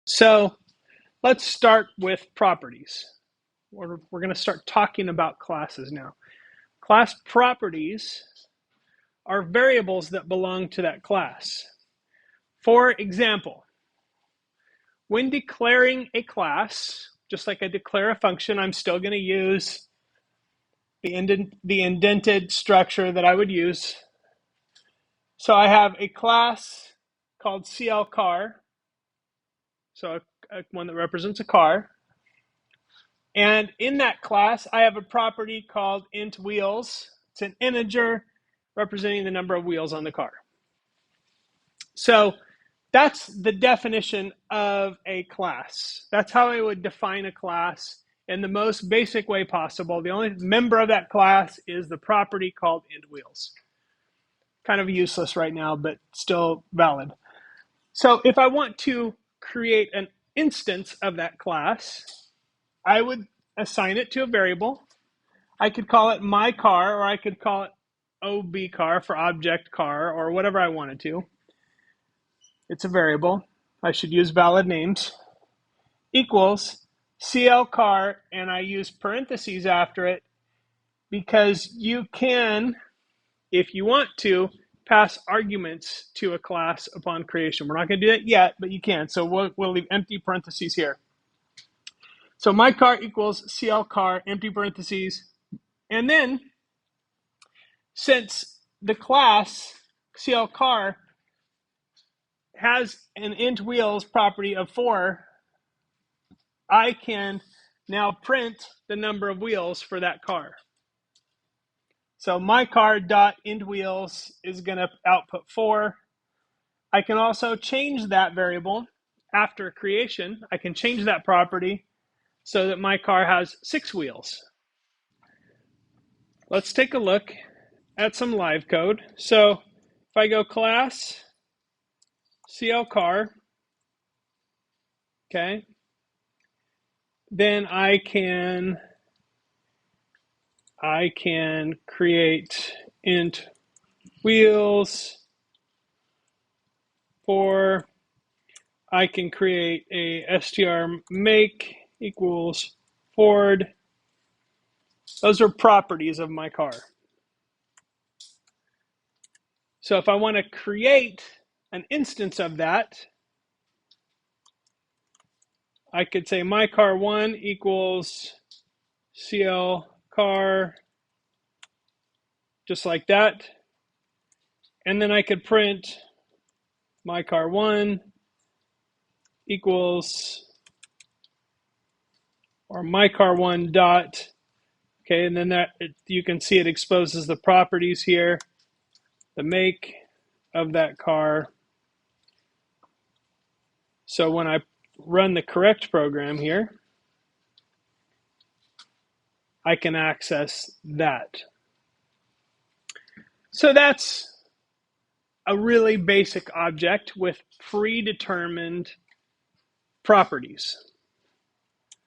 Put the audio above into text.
So let's start with properties. We're going to start talking about classes now. Class properties are variables that belong to that class. For example, when declaring a class, just like I declare a function, I'm still going to use the indented structure that I would use. So I have a class called CLCar, so one that represents a car. And in that class, I have a property called int wheels. It's an integer representing the number of wheels on the car. So that's the definition of a class. That's how I would define a class in the most basic way possible. The only member of that class is the property called int wheels. Kind of useless right now, but still valid. So if I want to create an instance of that class, I would assign it to a variable. I could call it my car, or I could call it OB car for object car, or whatever I wanted to. It's a variable. I should use valid names. Equals CL car, and I use parentheses after it because you can, if you want to, pass arguments to a class upon creation. We're not going to do that yet, but you can. So we'll leave empty parentheses here. So my car equals CL car, empty parentheses. And then, since the class CL car has an int wheels property of 4, I can now print the number of wheels for that car. So my car dot int wheels is going to output 4. I can also change that variable after creation. I can change that property so that my car has 6 wheels. Let's take a look at some live code. So if I go class CL car, okay, then I can create int wheels for, I can create a str make equals Ford. Those are properties of my car. So if I want to create an instance of that, I could say my car 1 equals CL car, just like that. And then I could print my car 1 equals, or my car 1 dot, okay, and then you can see it exposes the properties here, the make of that car. So when I run the correct program here, I can access that. So that's a really basic object with predetermined properties.